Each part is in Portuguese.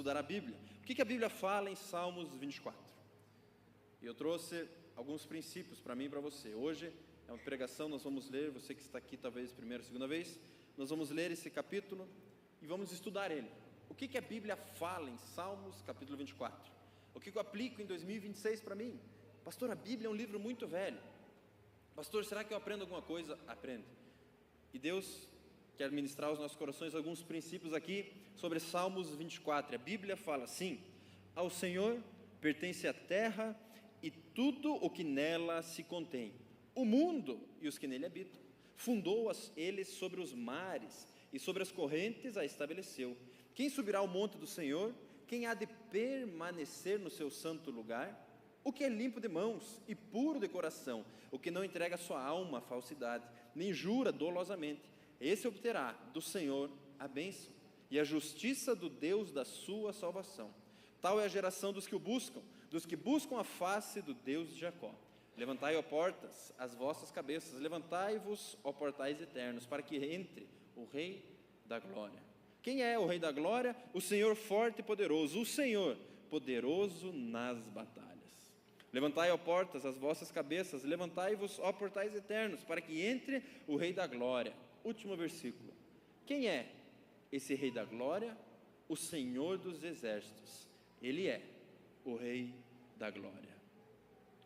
estudar a Bíblia. O que a Bíblia fala em Salmos 24? E eu trouxe alguns princípios para mim e para você. Hoje é uma pregação, nós vamos ler, você que está aqui talvez primeira ou segunda vez, nós vamos ler esse capítulo e vamos estudar ele. O que a Bíblia fala em Salmos capítulo 24? O que eu aplico em 2026 para mim? Pastor, a Bíblia é um livro muito velho. Pastor, será que eu aprendo alguma coisa? Aprende. E Deus quer ministrar aos nossos corações alguns princípios aqui sobre Salmos 24. A Bíblia fala assim: ao Senhor pertence a terra e tudo o que nela se contém, o mundo e os que nele habitam. Fundou eles sobre os mares e sobre as correntes a estabeleceu. Quem subirá ao monte do Senhor? Quem há de permanecer no seu santo lugar? O que é limpo de mãos e puro de coração, o que não entrega sua alma à falsidade, nem jura dolosamente, esse obterá do Senhor a bênção e a justiça do Deus da sua salvação. Tal é a geração dos que o buscam, dos que buscam a face do Deus de Jacó. Levantai, ó portas, as vossas cabeças, levantai-vos, ó portais eternos, para que entre o Rei da Glória. Quem é o Rei da Glória? O Senhor forte e poderoso, o Senhor poderoso nas batalhas. Levantai, ó portas, as vossas cabeças, levantai-vos, ó portais eternos, para que entre o Rei da Glória. Último versículo. Quem é esse Rei da Glória? O Senhor dos Exércitos. Ele é o Rei da Glória.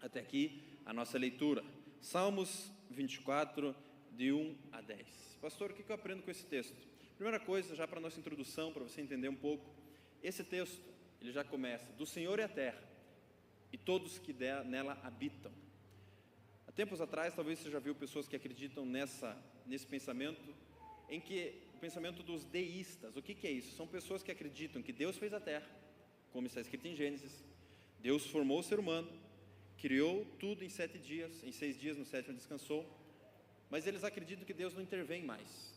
Até aqui a nossa leitura. Salmos 24, de 1 a 10. Pastor, o que eu aprendo com esse texto? Primeira coisa, já para a nossa introdução, para você entender um pouco, esse texto, ele já começa: do Senhor é a terra e todos que nela habitam. Há tempos atrás, talvez você já viu pessoas que acreditam nesse pensamento, em que o pensamento dos deístas. O que é isso? São pessoas que acreditam que Deus fez a terra, como está escrito em Gênesis. Deus formou o ser humano, criou tudo em 7 dias, em 6 dias, no 7º descansou, mas eles acreditam que Deus não intervém mais.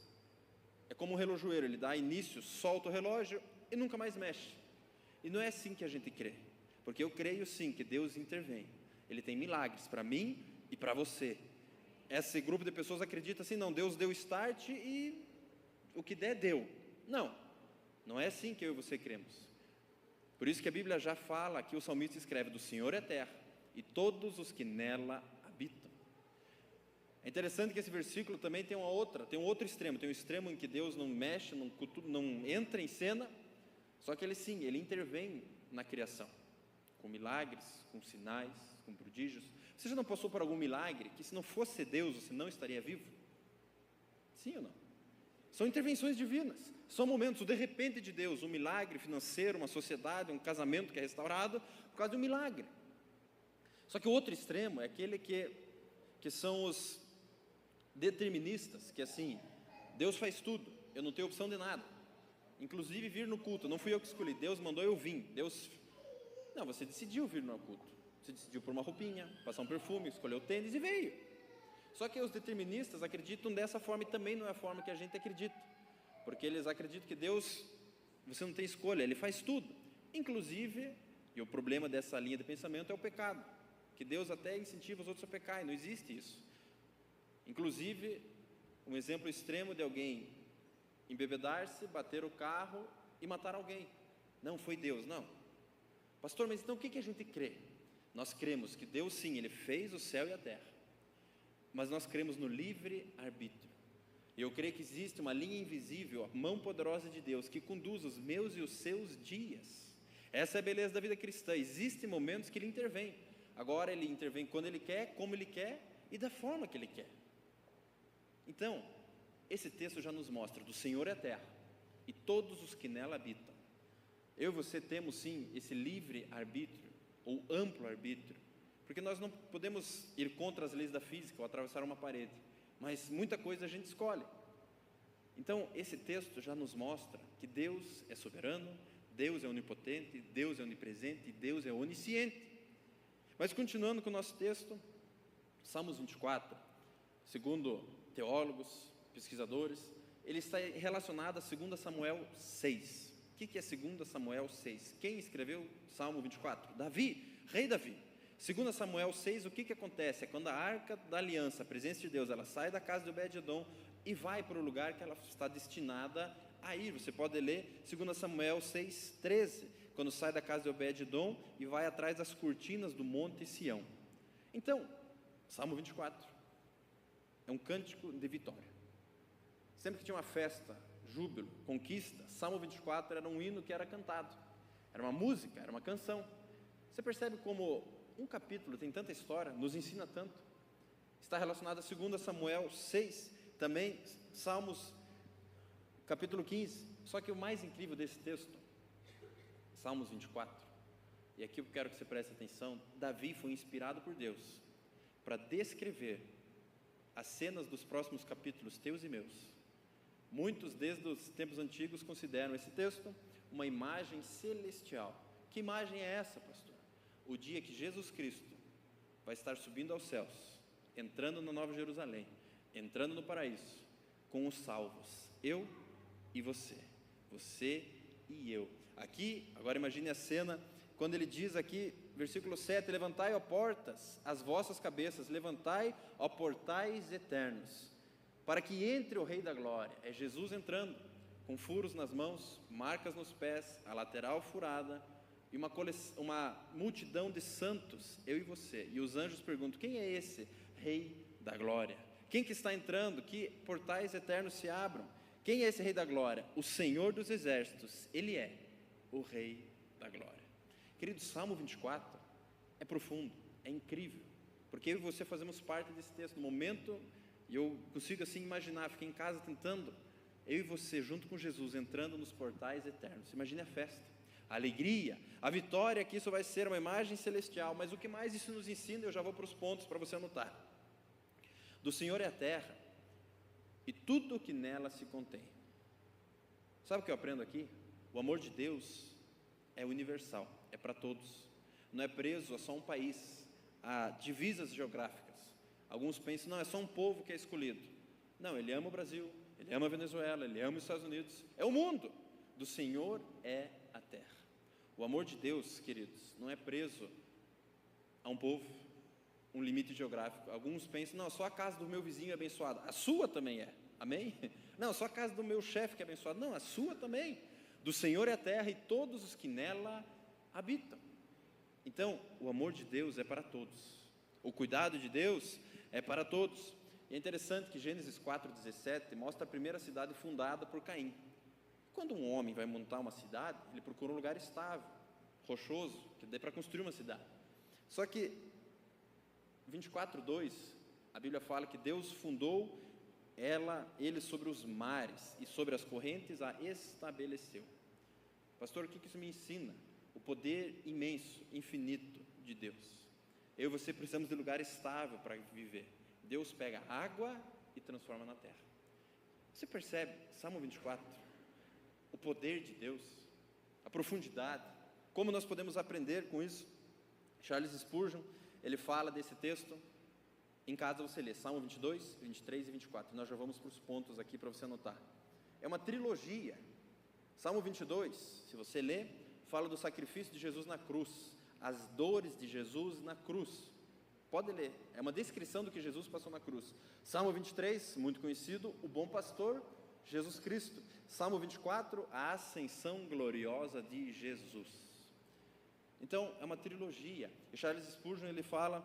É como um relojoeiro, ele dá início, solta o relógio e nunca mais mexe. E não é assim que a gente crê. Porque eu creio sim que Deus intervém, Ele tem milagres para mim e para você. Esse grupo de pessoas acredita assim: não, Deus deu start e o que der, deu. Não é assim que eu e você cremos. Por isso que a Bíblia já fala, aqui o salmista escreve: do Senhor é a terra e todos os que nela habitam. É interessante que esse versículo também tem um outro extremo, tem um extremo em que Deus não mexe, não entra em cena, só que Ele intervém na criação, com milagres, com sinais, com prodígios. Você já não passou por algum milagre que, se não fosse Deus, você não estaria vivo? Sim ou não? São intervenções divinas, são momentos, o de repente de Deus, um milagre financeiro, uma sociedade, um casamento que é restaurado por causa de um milagre. Só que o outro extremo é aquele que são os deterministas, que assim, Deus faz tudo, eu não tenho opção de nada, inclusive vir no culto, não fui eu que escolhi, Deus mandou eu vir, não, você decidiu vir no culto, você decidiu pôr uma roupinha, passar um perfume, escolheu tênis e veio. Só que os deterministas acreditam dessa forma, e também não é a forma que a gente acredita, porque eles acreditam que Deus, você não tem escolha, Ele faz tudo, inclusive, e o problema dessa linha de pensamento é o pecado, que Deus até incentiva os outros a pecar, e não existe isso. Inclusive, um exemplo extremo de alguém embebedar-se, bater o carro e matar alguém. Não foi Deus, não. Pastor, mas então o que a gente crê? Nós cremos que Deus sim, Ele fez o céu e a terra, mas nós cremos no livre-arbítrio. E eu creio que existe uma linha invisível, a mão poderosa de Deus, que conduz os meus e os seus dias. Essa é a beleza da vida cristã. Existem momentos que Ele intervém. Agora Ele intervém quando Ele quer, como Ele quer e da forma que Ele quer. Então, esse texto já nos mostra: do Senhor é a terra e todos os que nela habitam. Eu e você temos sim esse livre-arbítrio, ou amplo arbítrio, porque nós não podemos ir contra as leis da física ou atravessar uma parede, mas muita coisa a gente escolhe. Então, esse texto já nos mostra que Deus é soberano, Deus é onipotente, Deus é onipresente, Deus é onisciente. Mas continuando com o nosso texto, Salmos 24, segundo teólogos, pesquisadores, ele está relacionado a 2 Samuel 6. O que é 2 Samuel 6? Quem escreveu Salmo 24? Davi, rei Davi. 2 Samuel 6, o que acontece? É quando a arca da aliança, a presença de Deus, ela sai da casa de Obed-edom e vai para o lugar que ela está destinada a a ir. Você pode ler 2 Samuel 6,13, quando sai da casa de Obed-edom e vai atrás das cortinas do monte Sião. Então, Salmo 24 é um cântico de vitória. Sempre que tinha uma festa, júbilo, conquista, Salmo 24 era um hino que era cantado, era uma música, era uma canção. Você percebe como um capítulo tem tanta história, nos ensina tanto. Está relacionado a 2 Samuel 6, também Salmos capítulo 15. Só que o mais incrível desse texto, Salmos 24, e aqui eu quero que você preste atenção, Davi foi inspirado por Deus para descrever as cenas dos próximos capítulos teus e meus. Muitos desde os tempos antigos consideram esse texto uma imagem celestial. Que imagem é essa, pastor? O dia que Jesus Cristo vai estar subindo aos céus, entrando na Nova Jerusalém, entrando no paraíso, com os salvos, eu e você e eu. Aqui, agora imagine a cena, quando ele diz aqui, versículo 7, levantai, ó portas, as vossas cabeças, levantai, ó portais eternos, para que entre o Rei da Glória. É Jesus entrando, com furos nas mãos, marcas nos pés, a lateral furada, e uma multidão de santos, eu e você. E os anjos perguntam, quem é esse Rei da Glória? Quem que está entrando? Que portais eternos se abram? Quem é esse Rei da Glória? O Senhor dos Exércitos, Ele é o Rei da Glória. Querido, Salmo 24 é profundo, é incrível, porque eu e você fazemos parte desse texto. No momento, e eu consigo assim imaginar, fiquei em casa tentando, eu e você junto com Jesus entrando nos portais eternos. Imagine a festa, a alegria, a vitória, que isso vai ser uma imagem celestial. Mas o que mais isso nos ensina, eu já vou para os pontos para você anotar. Do Senhor é a terra e tudo o que nela se contém. Sabe o que eu aprendo aqui? O amor de Deus é universal, é para todos, não é preso a só um país, a divisas geográficas. Alguns pensam, não, é só um povo que é escolhido. Não, Ele ama o Brasil, Ele ama a Venezuela, Ele ama os Estados Unidos, é o mundo. Do Senhor é a terra. O amor de Deus, queridos, não é preso a um povo, um limite geográfico. Alguns pensam, não, só a casa do meu vizinho é abençoada. A sua também é, amém? Não, só a casa do meu chefe que é abençoada. Não, a sua também. Do Senhor é a terra e todos os que nela habitam. Então, o amor de Deus é para todos, o cuidado de Deus é para todos. E é interessante que Gênesis 4,17 mostra a primeira cidade fundada por Caim. Quando um homem vai montar uma cidade, ele procura um lugar estável, rochoso, que dê para construir uma cidade. Só que 24:2, a Bíblia fala que Deus fundou ele sobre os mares e sobre as correntes a estabeleceu. Pastor, o que isso me ensina? O poder imenso, infinito de Deus. Eu e você precisamos de lugar estável para viver. Deus pega água e transforma na terra. Você percebe, Salmo 24, o poder de Deus, a profundidade, como nós podemos aprender com isso? Charles Spurgeon, ele fala desse texto. Em casa você lê Salmo 22, 23 e 24. Nós já vamos para os pontos aqui para você anotar. É uma trilogia. Salmo 22, se você ler, fala do sacrifício de Jesus na cruz, as dores de Jesus na cruz. Pode ler, é uma descrição do que Jesus passou na cruz. Salmo 23, muito conhecido, o bom pastor, Jesus Cristo. Salmo 24, a ascensão gloriosa de Jesus. Então, é uma trilogia. E Charles Spurgeon, ele fala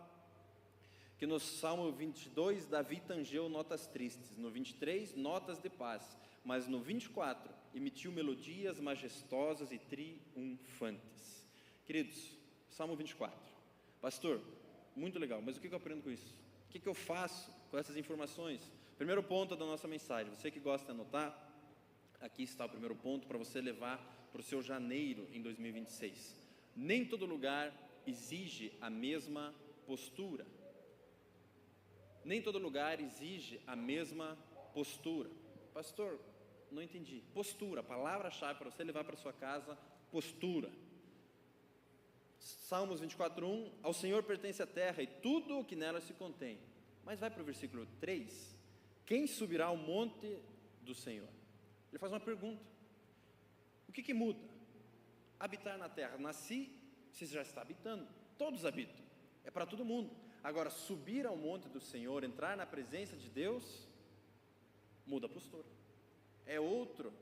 que no Salmo 22, Davi tangeu notas tristes, no 23, notas de paz, mas no 24, emitiu melodias majestosas e triunfantes. Queridos, Salmo 24, pastor, muito legal, mas o que eu aprendo com isso? O que eu faço com essas informações? Primeiro ponto da nossa mensagem, você que gosta de anotar, aqui está o primeiro ponto para você levar para o seu janeiro em 2026. Nem todo lugar exige a mesma postura. Nem todo lugar exige a mesma postura. Pastor, não entendi. Postura, palavra-chave para você levar para sua casa, postura. Salmos 24:1, ao Senhor pertence a terra e tudo o que nela se contém. Mas vai para o versículo 3, quem subirá ao monte do Senhor? Ele faz uma pergunta. O que muda? Habitar na terra. Nasci, você já está habitando. Todos habitam. É para todo mundo. Agora, subir ao monte do Senhor, entrar na presença de Deus, muda a postura. É outro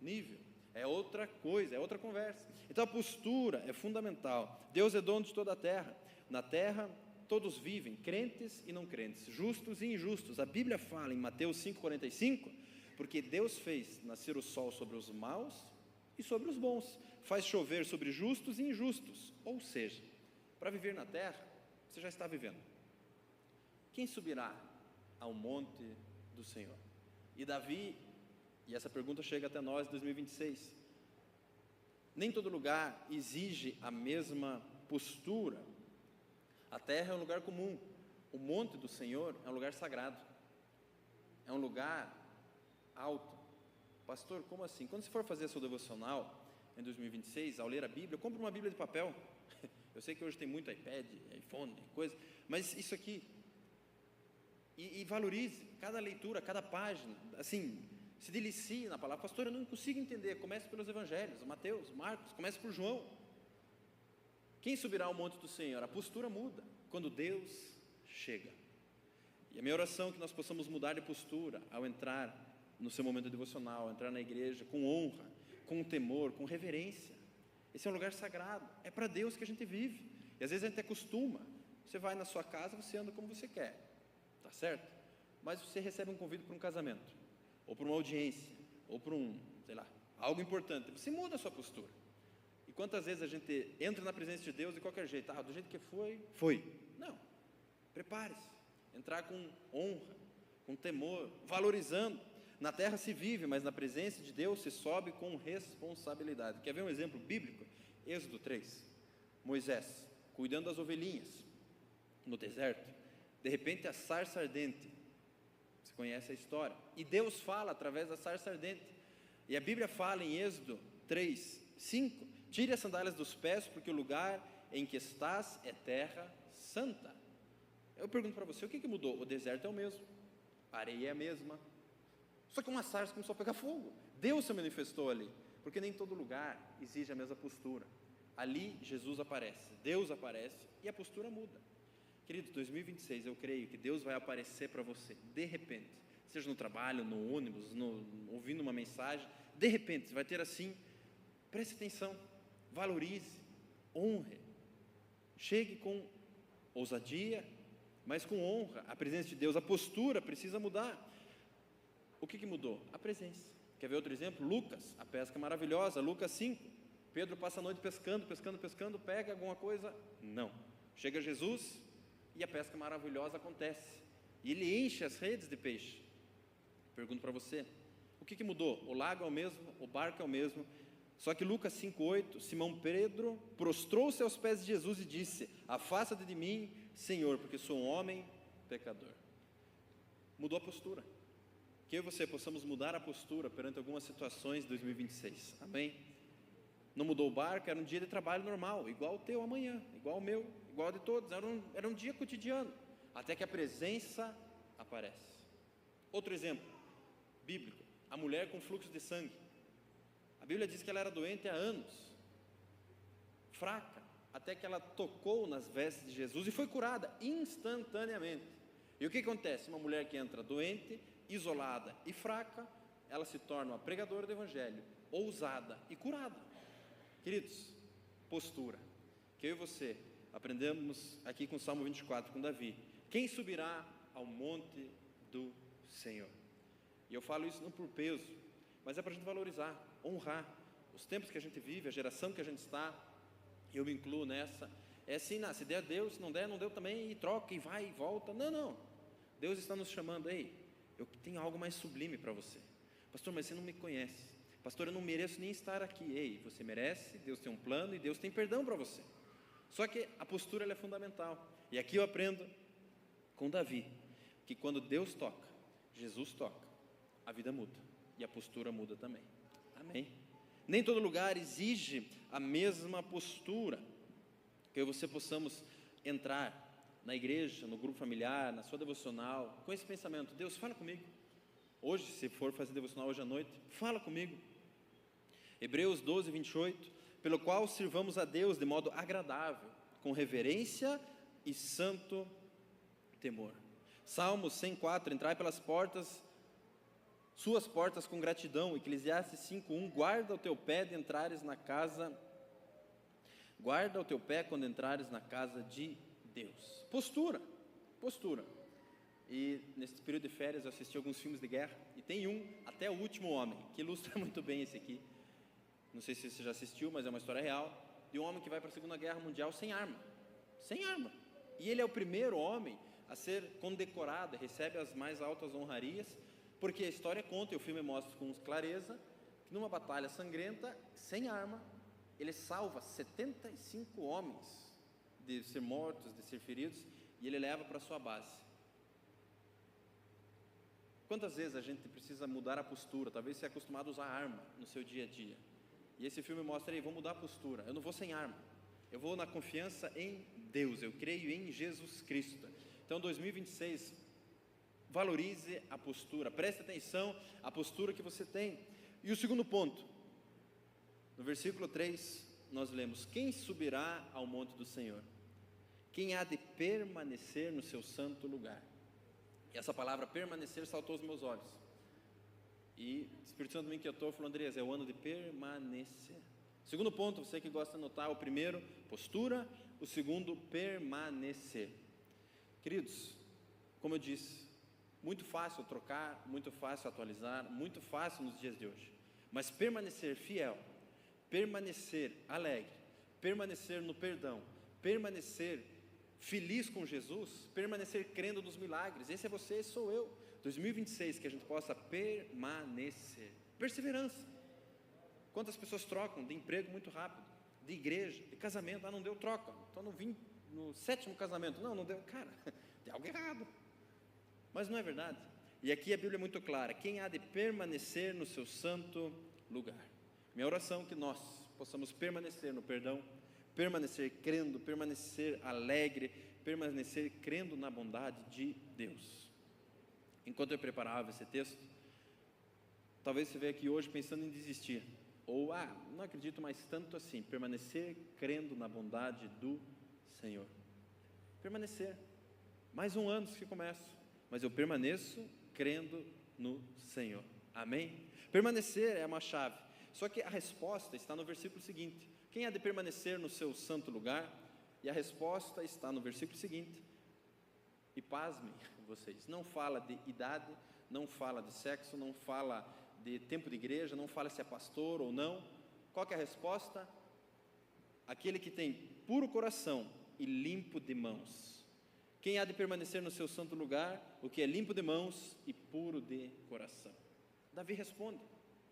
nível, é outra coisa, é outra conversa. Então a postura é fundamental. Deus é dono de toda a terra. Na terra todos vivem, crentes e não crentes, justos e injustos. A Bíblia fala em Mateus 5,45, porque Deus fez nascer o sol sobre os maus e sobre os bons, faz chover sobre justos e injustos. Ou seja, para viver na terra, você já está vivendo. Quem subirá ao monte do Senhor? E Davi, e essa pergunta chega até nós em 2026, nem todo lugar exige a mesma postura. A terra é um lugar comum, o monte do Senhor é um lugar sagrado, é um lugar alto. Pastor, como assim? Quando você for fazer a sua devocional em 2026, ao ler a Bíblia, compre uma Bíblia de papel. Eu sei que hoje tem muito iPad, iPhone, coisa, mas isso aqui, e valorize cada leitura, cada página, assim, se delicie na palavra. Pastor, eu não consigo entender. Comece pelos evangelhos, Mateus, Marcos, comece por João. Quem subirá ao monte do Senhor? A postura muda quando Deus chega. E a minha oração é que nós possamos mudar de postura ao entrar no seu momento devocional, ao entrar na igreja com honra, com temor, com reverência. Esse é um lugar sagrado, é para Deus que a gente vive. E às vezes a gente acostuma. Você vai na sua casa, você anda como você quer, tá certo? Mas você recebe um convite para um casamento, ou para uma audiência, ou para algo importante, você muda a sua postura. E quantas vezes a gente entra na presença de Deus de qualquer jeito, do jeito que foi. Não, prepare-se, entrar com honra, com temor, valorizando. Na terra se vive, mas na presença de Deus se sobe com responsabilidade. Quer ver um exemplo bíblico? Êxodo 3, Moisés cuidando das ovelhinhas no deserto, de repente a sarça ardente, você conhece a história, e Deus fala através da sarça ardente, e a Bíblia fala em Êxodo 3, 5, tire as sandálias dos pés, porque o lugar em que estás é terra santa. Eu pergunto para você, o que mudou? O deserto é o mesmo, a areia é a mesma, só que uma sarça começou a pegar fogo. Deus se manifestou ali, porque nem todo lugar exige a mesma postura. Ali Jesus aparece, Deus aparece e a postura muda. Querido, 2026 eu creio que Deus vai aparecer para você, de repente, seja no trabalho, no ônibus, ouvindo uma mensagem, de repente você vai ter assim, preste atenção, valorize, honre, chegue com ousadia, mas com honra, a presença de Deus, a postura precisa mudar. O que mudou? A presença. Quer ver outro exemplo? Lucas, a pesca maravilhosa, Lucas 5, Pedro passa a noite pescando, pega alguma coisa? Não. Chega Jesus e a pesca maravilhosa acontece, e ele enche as redes de peixe. Pergunto para você, o que mudou? O lago é o mesmo, o barco é o mesmo, só que Lucas 5,8, Simão Pedro prostrou-se aos pés de Jesus e disse: afasta-te de mim, Senhor, porque sou um homem pecador. Mudou a postura. Que eu e você possamos mudar a postura perante algumas situações de 2026, amém? Não mudou o barco, era um dia de trabalho normal, igual o teu amanhã, igual o meu, igual o de todos, era um dia cotidiano, até que a presença aparece. Outro exemplo bíblico, a mulher com fluxo de sangue. A Bíblia diz que ela era doente há anos, fraca, até que ela tocou nas vestes de Jesus e foi curada instantaneamente. E o que acontece? Uma mulher que entra doente, isolada e fraca, ela se torna uma pregadora do Evangelho, ousada e curada. Queridos, postura. Que eu e você aprendemos aqui com o Salmo 24, com Davi. Quem subirá ao monte do Senhor? E eu falo isso não por peso, mas é para a gente valorizar, honrar os tempos que a gente vive, a geração que a gente está. Eu me incluo nessa. É assim, se der Deus, se não der, não deu também, e troca, e vai, e volta. Não. Deus está nos chamando, ei, eu tenho algo mais sublime para você. Pastor, mas você não me conhece. Pastor, eu não mereço nem estar aqui. Ei, você merece, Deus tem um plano e Deus tem perdão para você. Só que a postura ela é fundamental. E aqui eu aprendo com Davi, que quando Deus toca, Jesus toca, a vida muda e a postura muda também. Amém? Nem todo lugar exige a mesma postura. Que eu e você possamos entrar na igreja, no grupo familiar, na sua devocional, com esse pensamento: Deus, fala comigo. Hoje, se for fazer devocional hoje à noite, fala comigo. Hebreus 12, 28, pelo qual sirvamos a Deus de modo agradável, com reverência e santo temor. Salmos 104, entrai pelas portas suas portas com gratidão. Eclesiastes 5:1, guarda o teu pé de entrares na casa, guarda o teu pé quando entrares na casa de Deus. Postura. E nesse período de férias eu assisti alguns filmes de guerra, e tem um, Até o Último Homem, que ilustra muito bem esse aqui. Não sei se você já assistiu, mas é uma história real, de um homem que vai para a Segunda Guerra Mundial sem arma, e ele é o primeiro homem a ser condecorado, recebe as mais altas honrarias, porque a história conta, e o filme mostra com clareza, que numa batalha sangrenta, sem arma, ele salva 75 homens de ser mortos, de ser feridos, e ele leva para a sua base. Quantas vezes a gente precisa mudar a postura? Talvez você é acostumado a usar arma no seu dia a dia, e esse filme mostra aí, vou mudar a postura, eu não vou sem arma, eu vou na confiança em Deus, eu creio em Jesus Cristo. Então 2026, valorize a postura, preste atenção à postura que você tem. E o segundo ponto, no versículo 3, nós lemos: quem subirá ao monte do Senhor? Quem há de permanecer no seu santo lugar? E essa palavra permanecer saltou aos meus olhos, e o Espírito Santo me inquietou, falou: Andrés, é o ano de permanecer. Segundo ponto, você que gosta de anotar, o primeiro, postura, o segundo, permanecer. Queridos, como eu disse, muito fácil trocar, muito fácil atualizar, muito fácil nos dias de hoje, mas permanecer fiel, permanecer alegre, permanecer no perdão, permanecer feliz com Jesus, permanecer crendo nos milagres, esse é você, esse sou eu. 2026, que a gente possa permanecer. Perseverança. Quantas pessoas trocam de emprego muito rápido, de igreja, de casamento? Não deu, troca. Então não vim no 7º casamento, não deu. Cara, tem algo errado. Mas não é verdade. E aqui a Bíblia é muito clara: quem há de permanecer no seu santo lugar? Minha oração é que nós possamos permanecer no perdão, permanecer crendo, permanecer alegre, permanecer crendo na bondade de Deus. Enquanto eu preparava esse texto, talvez você veja aqui hoje pensando em desistir, ou não acredito mais tanto assim. Permanecer crendo na bondade do Senhor. Permanecer. Mais um ano que começo, mas eu permaneço crendo no Senhor. Amém? Permanecer é uma chave. Só que a resposta está no versículo seguinte: quem há de permanecer no seu santo lugar? E a resposta está no versículo seguinte. E pasmem vocês, não fala de idade, não fala de sexo, não fala de tempo de igreja, não fala se é pastor ou não. Qual que é a resposta? Aquele que tem puro coração e limpo de mãos. Quem há de permanecer no seu santo lugar? O que é limpo de mãos e puro de coração. Davi responde: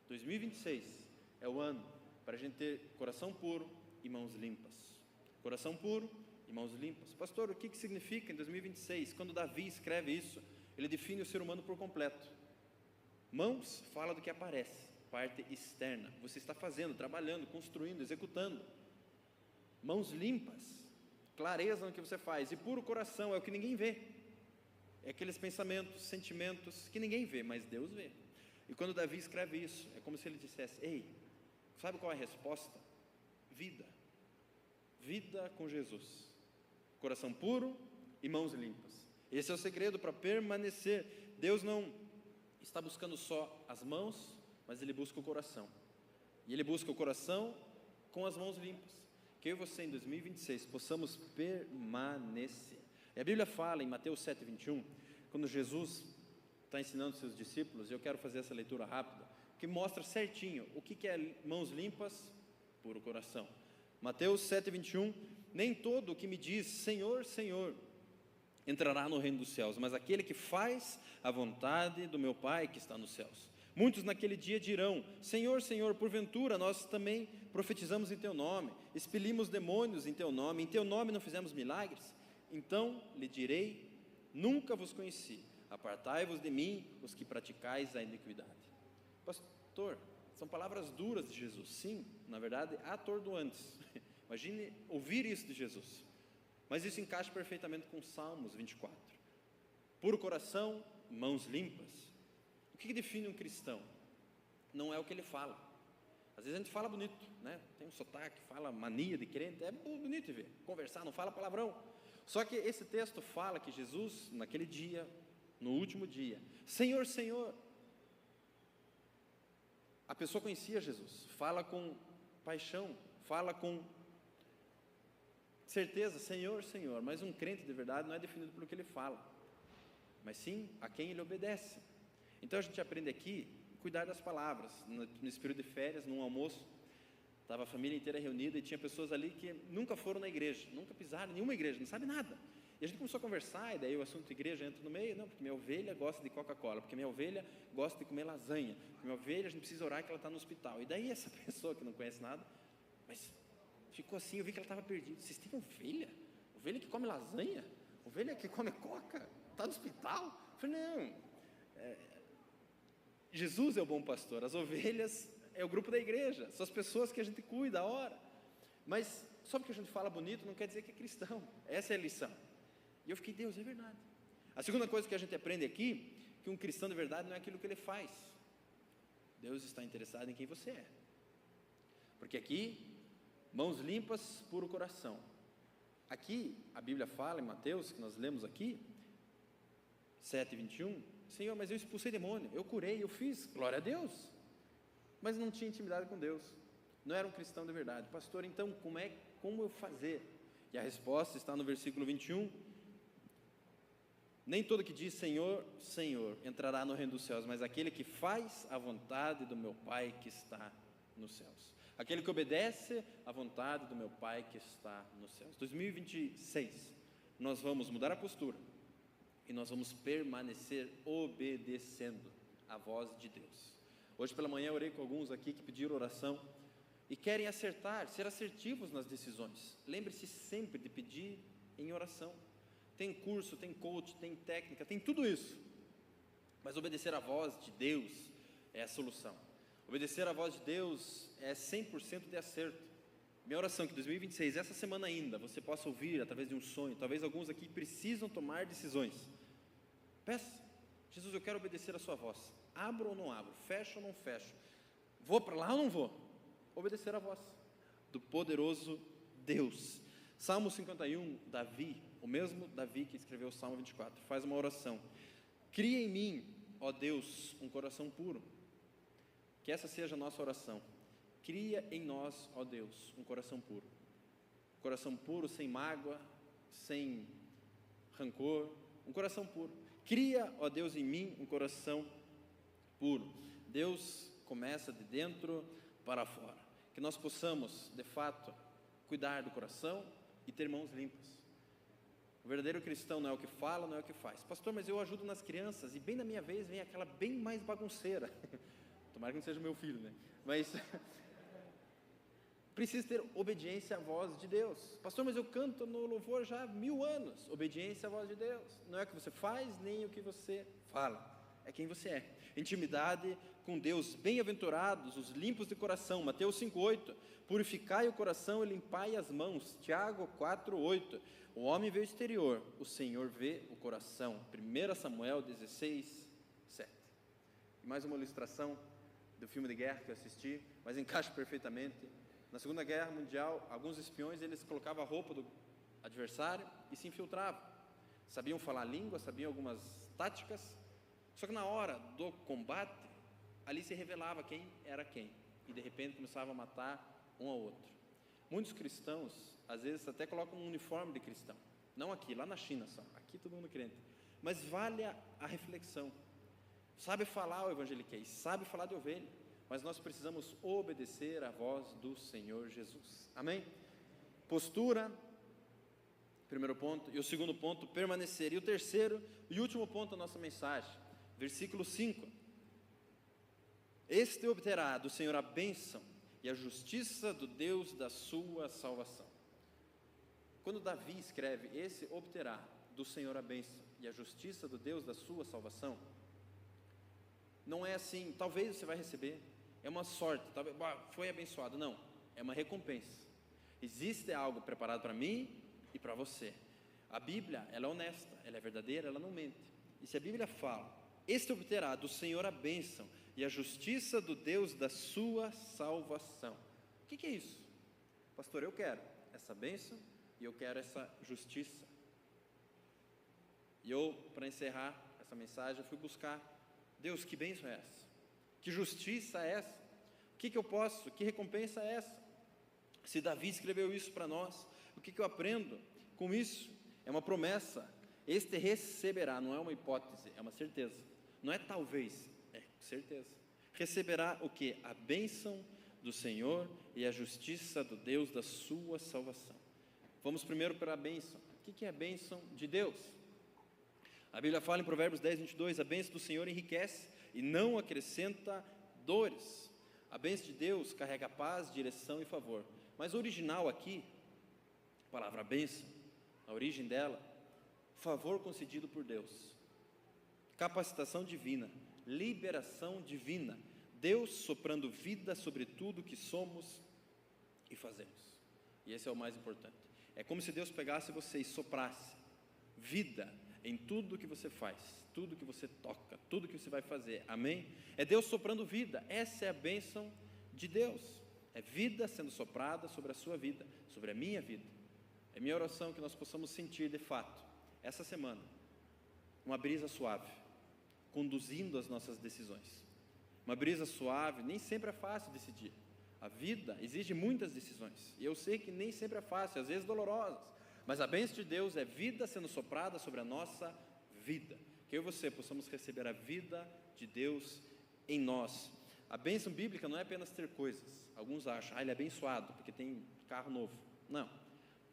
2026 é o ano para a gente ter coração puro e mãos limpas. Coração puro e mãos limpas. Pastor, o que significa em 2026? Quando Davi escreve isso, ele define o ser humano por completo. Mãos fala do que aparece, parte externa. Você está fazendo, trabalhando, construindo, executando. Mãos limpas, clareza no que você faz. E puro coração é o que ninguém vê. É aqueles pensamentos, sentimentos que ninguém vê, mas Deus vê. E quando Davi escreve isso, é como se ele dissesse: ei, sabe qual é a resposta? Vida. Vida com Jesus. Coração puro e mãos limpas. Esse é o segredo para permanecer. Deus não está buscando só as mãos, mas Ele busca o coração. E Ele busca o coração com as mãos limpas. Que eu e você em 2026 possamos permanecer. E a Bíblia fala em Mateus 7:21, quando Jesus está ensinando seus discípulos, e eu quero fazer essa leitura rápida, que mostra certinho o que é mãos limpas, puro coração. Mateus 7:21, nem todo o que me diz Senhor, Senhor, entrará no reino dos céus, mas aquele que faz a vontade do meu Pai que está nos céus. Muitos naquele dia dirão: Senhor, Senhor, porventura nós também profetizamos em Teu nome, expelimos demônios em Teu nome, em Teu nome não fizemos milagres? Então lhe direi: nunca vos conheci, apartai-vos de mim, os que praticais a iniquidade. Pastor, são palavras duras de Jesus, sim, na verdade atordoantes. Imagine ouvir isso de Jesus, mas isso encaixa perfeitamente com Salmos 24. Puro coração, mãos limpas. O que define um cristão? Não é o que ele fala. Às vezes a gente fala bonito, né? Tem um sotaque, fala mania de crente, é bonito de ver, conversar, não fala palavrão. Só que esse texto fala que Jesus, naquele dia, no último dia, Senhor, Senhor, A pessoa conhecia Jesus, fala com paixão, fala com certeza, Senhor, Senhor, mas um crente de verdade não é definido pelo que ele fala, mas sim a quem ele obedece. Então a gente aprende aqui cuidar das palavras. Nesse período de férias, num almoço, estava a família inteira reunida e tinha pessoas ali que nunca foram na igreja, nunca pisaram em nenhuma igreja, não sabe nada. E a gente começou a conversar, e daí o assunto de igreja entra no meio. Não, porque minha ovelha gosta de Coca-Cola, porque minha ovelha gosta de comer lasanha, porque minha ovelha, a gente precisa orar que ela está no hospital. E daí essa pessoa que não conhece nada, mas ficou assim, eu vi que ela estava perdida. Vocês têm ovelha? Ovelha que come lasanha? Ovelha que come coca? Está no hospital? Eu falei, não, Jesus é o bom pastor, as ovelhas é o grupo da igreja, são as pessoas que a gente cuida, ora. Mas só porque a gente fala bonito não quer dizer que é cristão. Essa é a lição. E eu fiquei, Deus, é verdade. A segunda coisa que a gente aprende aqui, que um cristão de verdade não é aquilo que ele faz. Deus está interessado em quem você é. Porque aqui, mãos limpas, puro coração. Aqui, a Bíblia fala em Mateus, que nós lemos aqui, 7:21, Senhor, mas eu expulsei demônio, eu curei, eu fiz, glória a Deus. Mas não tinha intimidade com Deus, não era um cristão de verdade. Pastor, então como eu fazer? E a resposta está no versículo 21, nem todo que diz Senhor, Senhor, entrará no reino dos céus, mas aquele que faz a vontade do meu Pai que está nos céus. Aquele que obedece à vontade do meu Pai que está nos céus. 2026, nós vamos mudar a postura, e nós vamos permanecer obedecendo a voz de Deus. Hoje pela manhã eu orei com alguns aqui que pediram oração, e querem acertar, ser assertivos nas decisões. Lembre-se sempre de pedir em oração. Tem curso, tem coach, tem técnica, tem tudo isso. Mas obedecer à voz de Deus é a solução. Obedecer à voz de Deus é 100% de acerto. Minha oração é que 2026, essa semana ainda, você possa ouvir através de um sonho. Talvez alguns aqui precisam tomar decisões. Peça, Jesus, eu quero obedecer a sua voz. Abro ou não abro? Fecho ou não fecho? Vou para lá ou não vou? Obedecer a voz do poderoso Deus. Salmo 51, Davi, o mesmo Davi que escreveu o Salmo 24, faz uma oração. Cria em mim, ó Deus, um coração puro. Que essa seja a nossa oração. Cria em nós, ó Deus, um coração puro. Um coração puro, sem mágoa, sem rancor, um coração puro. Cria, ó Deus, em mim um coração puro. Deus começa de dentro para fora. Que nós possamos, de fato, cuidar do coração e ter mãos limpas. O verdadeiro cristão não é o que fala, não é o que faz. Pastor, mas eu ajudo nas crianças, e bem na minha vez vem aquela bem mais bagunceira. Tomara que não seja meu filho, né? Mas precisa ter obediência à voz de Deus. Pastor, mas eu canto no louvor já há 1000 anos. Obediência à voz de Deus. Não é o que você faz, nem o que você fala. É quem você é. Intimidade com Deus. Bem-aventurados os limpos de coração. Mateus 5:8. Purificai o coração e limpai as mãos. Tiago 4:8. O homem vê o exterior, o Senhor vê o coração. 1 Samuel 16:7. E mais uma ilustração do filme de guerra que eu assisti, mas encaixa perfeitamente. Na Segunda Guerra Mundial, alguns espiões, eles colocavam a roupa do adversário e se infiltravam. Sabiam falar a língua, sabiam algumas táticas, só que na hora do combate, ali se revelava quem era quem, e de repente começavam a matar um ao outro. Muitos cristãos, às vezes até colocam um uniforme de cristão, não aqui, lá na China só, aqui todo mundo crente, mas vale a reflexão. Sabe falar o evangeliquez, sabe falar de ovelha, mas nós precisamos obedecer à voz do Senhor Jesus. Amém? Postura, primeiro ponto. E o segundo ponto, permanecer. E o terceiro e último ponto da nossa mensagem, versículo 5. Este obterá do Senhor a bênção e a justiça do Deus da sua salvação. Quando Davi escreve, esse obterá do Senhor a bênção e a justiça do Deus da sua salvação, não é assim, talvez você vai receber, é uma sorte, talvez, foi abençoado, não, é uma recompensa. Existe algo preparado para mim e para você. A Bíblia, ela é honesta, ela é verdadeira, ela não mente. E se a Bíblia fala, este obterá do Senhor a bênção e a justiça do Deus da sua salvação. O que é isso? Pastor, eu quero essa bênção e eu quero essa justiça. E eu, para encerrar essa mensagem, eu fui buscar, Deus, que bênção é essa? Que justiça é essa? que eu posso? Que recompensa é essa? Se Davi escreveu isso para nós, o que eu aprendo com isso? É uma promessa. Este receberá, não é uma hipótese, é uma certeza. Não é talvez, é certeza. Receberá o que? A bênção do Senhor e a justiça do Deus da sua salvação. Vamos primeiro para a bênção. O que é a bênção de Deus? A Bíblia fala em Provérbios 10, 22, a bênção do Senhor enriquece e não acrescenta dores. A bênção de Deus carrega paz, direção e favor. Mas o original aqui, a palavra bênção, a origem dela, favor concedido por Deus, capacitação divina, liberação divina, Deus soprando vida sobre tudo que somos e fazemos. E esse é o mais importante. É como se Deus pegasse você e soprasse vida em tudo que você faz, tudo que você toca, tudo que você vai fazer, amém? É Deus soprando vida, essa é a bênção de Deus, é vida sendo soprada sobre a sua vida, sobre a minha vida. É minha oração que nós possamos sentir de fato, essa semana, uma brisa suave, conduzindo as nossas decisões. Uma brisa suave, nem sempre é fácil decidir. A vida exige muitas decisões, e eu sei que nem sempre é fácil, às vezes dolorosas, mas a bênção de Deus é vida sendo soprada sobre a nossa vida, que eu e você possamos receber a vida de Deus em nós. A bênção bíblica não é apenas ter coisas. Alguns acham, ele é abençoado porque tem carro novo. Não,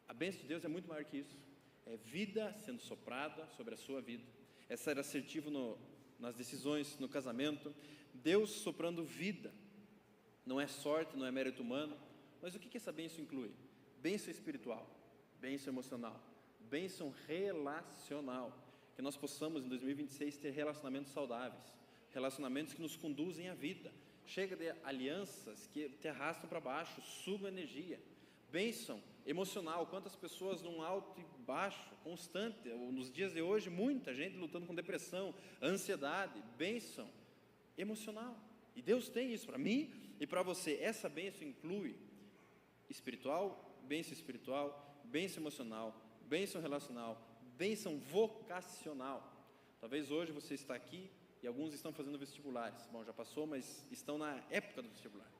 a bênção de Deus é muito maior que isso, é vida sendo soprada sobre a sua vida, é ser assertivo nas decisões, no casamento, Deus soprando vida. Não é sorte, não é mérito humano, mas o que essa bênção inclui? Bênção espiritual, bênção emocional, bênção relacional, que nós possamos em 2026 ter relacionamentos saudáveis, relacionamentos que nos conduzem à vida. Chega de alianças que te arrastam para baixo, sugam energia. Bênção emocional, quantas pessoas num alto e baixo, constante, nos dias de hoje, muita gente lutando com depressão, ansiedade. Bênção emocional, e Deus tem isso para mim e para você. Essa bênção inclui espiritual, bênção emocional, bênção relacional, bênção vocacional. Talvez hoje você está aqui e alguns estão fazendo vestibulares. Bom, já passou, mas estão na época do vestibular.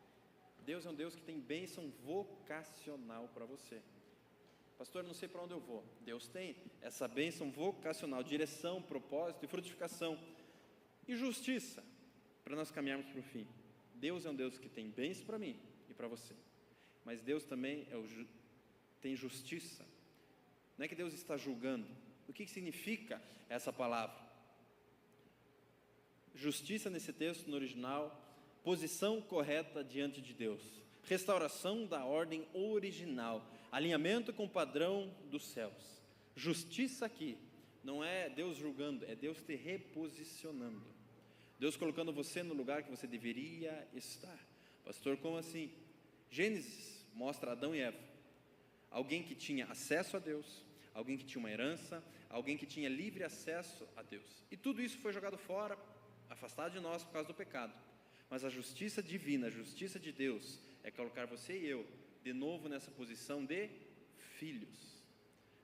Deus é um Deus que tem bênção vocacional para você. Pastor, eu não sei para onde eu vou. Deus tem essa bênção vocacional, direção, propósito e frutificação. E justiça, para nós caminharmos para o fim. Deus é um Deus que tem bênção para mim e para você. Mas Deus também tem justiça. Não é que Deus está julgando. O que significa essa palavra? Justiça nesse texto, no original, posição correta diante de Deus, restauração da ordem original, alinhamento com o padrão dos céus. Justiça aqui não é Deus julgando, é Deus te reposicionando, Deus colocando você no lugar que você deveria estar. Pastor, como assim? Gênesis mostra Adão e Eva, alguém que tinha acesso a Deus, alguém que tinha uma herança, alguém que tinha livre acesso a Deus, e tudo isso foi jogado fora, afastado de nós por causa do pecado. Mas a justiça divina, a justiça de Deus é colocar você e eu de novo nessa posição de filhos.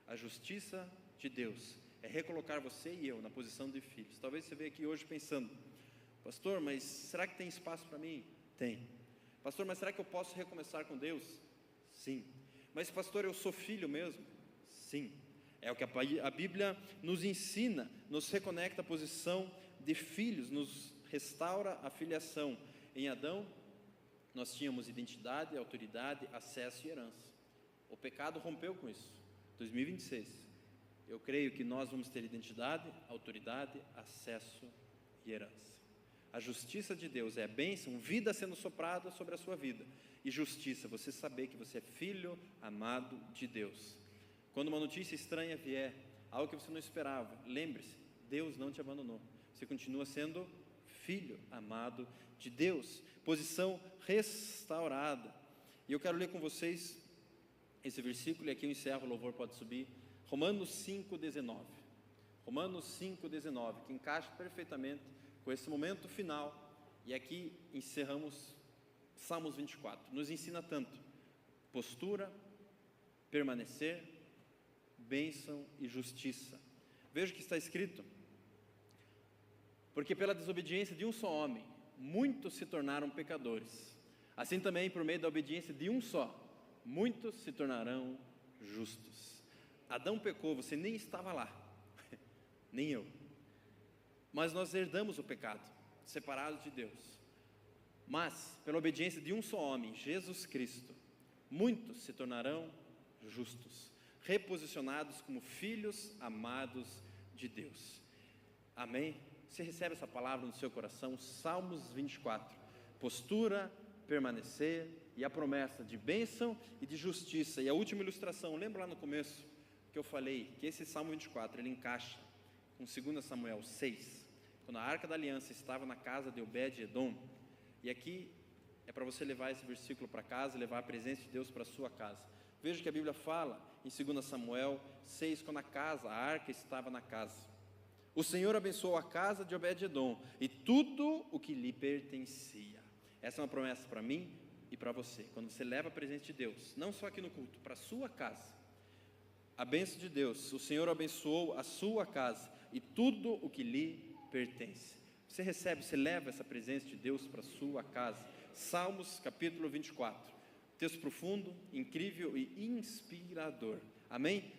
A justiça de Deus é recolocar você e eu na posição de filhos. Talvez você veja aqui hoje pensando, pastor, mas será que tem espaço para mim? Tem. Pastor, mas será que eu posso recomeçar com Deus? Sim. Mas pastor, eu sou filho mesmo? Sim. É o que a Bíblia nos ensina, nos reconecta à posição de filhos, nos restaura a filiação. Em Adão, nós tínhamos identidade, autoridade, acesso e herança. O pecado rompeu com isso. 2026, eu creio que nós vamos ter identidade, autoridade, acesso e herança. A justiça de Deus é a bênção, vida sendo soprada sobre a sua vida. E justiça, você saber que você é filho amado de Deus. Quando uma notícia estranha vier, algo que você não esperava, lembre-se, Deus não te abandonou. Você continua sendo filho amado de Deus, posição restaurada. E eu quero ler com vocês esse versículo, e aqui eu encerro, o louvor pode subir, Romanos 5,19, Romanos 5,19, que encaixa perfeitamente com esse momento final, e aqui encerramos Salmos 24, nos ensina tanto, postura, permanecer, bênção e justiça. Veja o que está escrito, porque pela desobediência de um só homem, muitos se tornaram pecadores. Assim também, por meio da obediência de um só, muitos se tornarão justos. Adão pecou, você nem estava lá, nem eu. Mas nós herdamos o pecado, separados de Deus. Mas, pela obediência de um só homem, Jesus Cristo, muitos se tornarão justos, reposicionados como filhos amados de Deus. Amém? Você recebe essa palavra no seu coração? Salmos 24, postura, permanecer e a promessa de bênção e de justiça. E a última ilustração, lembra lá no começo que eu falei que esse Salmo 24, ele encaixa com 2 Samuel 6, quando a Arca da Aliança estava na casa de Obed-Edom. E aqui é para você levar esse versículo para casa, levar a presença de Deus para a sua casa. Veja que a Bíblia fala em 2 Samuel 6, quando a arca estava na casa. O Senhor abençoou a casa de Obed-Edom e tudo o que lhe pertencia. Essa é uma promessa para mim e para você. Quando você leva a presença de Deus, não só aqui no culto, para a sua casa, a bênção de Deus, o Senhor abençoou a sua casa e tudo o que lhe pertence. Você recebe, você leva essa presença de Deus para a sua casa. Salmos capítulo 24, texto profundo, incrível e inspirador. Amém?